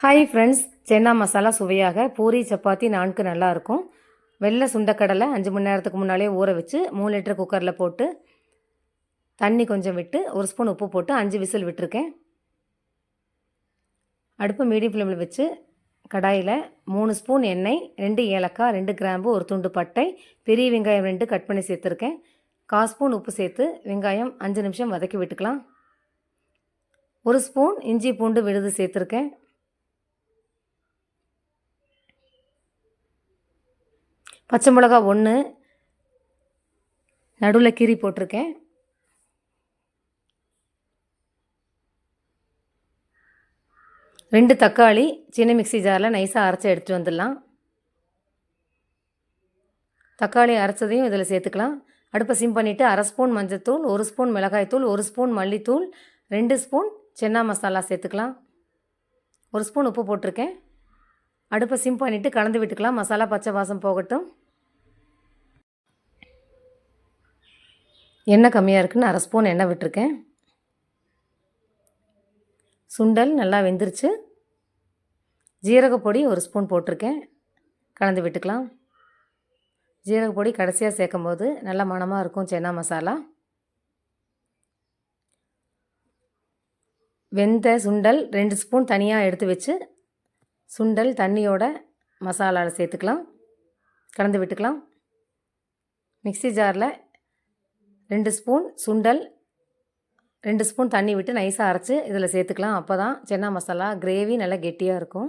Hi friends, சென்னா மசாலா சுவையாக பூரி சப்பாத்தி நான்கு நல்லாயிருக்கும். வெள்ளை சுண்டக்கடலை 5 மணி நேரத்துக்கு முன்னாலே ஊற வச்சு 3 லிட்டர் குக்கரில் போட்டு தண்ணி கொஞ்சம் விட்டு 1 ஸ்பூன் உப்பு போட்டு 5 விசில் விட்டுருக்கேன். அடுப்பு மீடியம் ஃப்ளேமில் வச்சு கடாயில் 3 ஸ்பூன் எண்ணெய், 2 ஏலக்காய், 2 கிராம்பு, 1 துண்டு பட்டை, பெரிய வெங்காயம் 2 கட் பண்ணி சேர்த்துருக்கேன். 1/4 ஸ்பூன் உப்பு சேர்த்து வெங்காயம் 5 நிமிஷம் வதக்கி விட்டுக்கலாம். 1 ஸ்பூன் இஞ்சி பூண்டு விழுது சேர்த்துருக்கேன். பச்சை மிளகா 1 நடுவில் கீரி போட்டிருக்கேன். ரெண்டு தக்காளி சின்ன மிக்ஸி ஜாரில் நைஸாக அரைச்சி எடுத்துகிட்டு வந்துடலாம். தக்காளி அரைச்சதையும் இதில் சேர்த்துக்கலாம். அடுப்பை சிம் பண்ணிவிட்டு 1/2 ஸ்பூன் மஞ்சள்தூள், 1 ஸ்பூன் மிளகாய்த்தூள், 1 ஸ்பூன் மல்லித்தூள், 2 ஸ்பூன் சென்னா மசாலா சேர்த்துக்கலாம். 1 ஸ்பூன் உப்பு போட்டிருக்கேன். அடுப்பை சிம் பண்ணிவிட்டு கலந்து விட்டுக்கலாம். மசாலா பச்சை வாசம் போகட்டும். எண்ணெய் கம்மியாக இருக்குன்னு 1/2 ஸ்பூன் எண்ணெய் விட்டுருக்கேன். சுண்டல் நல்லா வெந்துருச்சு. ஜீரகப்பொடி 1 ஸ்பூன் போட்டிருக்கேன். கலந்து விட்டுக்கலாம். ஜீரகப்பொடி கடைசியாக சேர்க்கும் போது நல்லா மணமாக இருக்கும் சென்னா மசாலா. வெந்த சுண்டல் 2 ஸ்பூன் தனியாக எடுத்து வச்சு சுண்டல் தண்ணியோட மசாலாவில் சேர்த்துக்கலாம். கலந்து விட்டுக்கலாம். மிக்ஸி ஜாரில் 2 ஸ்பூன் சுண்டல் 2 ஸ்பூன் தண்ணி விட்டு நைஸாக அரைச்சி இதில் சேர்த்துக்கலாம். அப்போ தான் சென்னா மசாலா கிரேவி நல்லா கெட்டியாக இருக்கும்.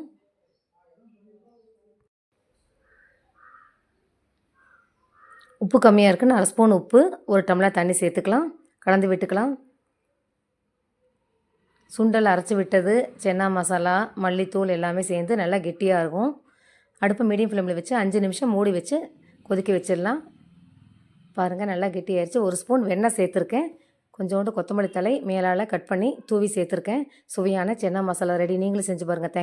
உப்பு கம்மியாக இருக்குன்னு 1/2 ஸ்பூன் உப்பு, 1 டம்ளர் தண்ணி சேர்த்துக்கலாம். கலந்து விட்டுக்கலாம். சுண்டல் அரைச்சி விட்டது, சென்னா மசாலா, மல்லித்தூள் எல்லாமே சேர்ந்து நல்லா கெட்டியாக இருக்கும். அடுப்பு மீடியம் ஃப்ளேமில் வச்சு 5 நிமிஷம் மூடி வச்சு கொதிக்க வச்சிடலாம். பாருங்கள், நல்லா கெட்டியாகிடுச்சு. 1 ஸ்பூன் வெண்ணெய் சேர்த்துருக்கேன். கொஞ்சோண்டு கொத்தமல்லி தழை மேலால் கட் பண்ணி தூவி சேர்த்துருக்கேன். சுவையான சென்னா மசாலா ரெடி. நீங்களும் செஞ்சு பாருங்கள்.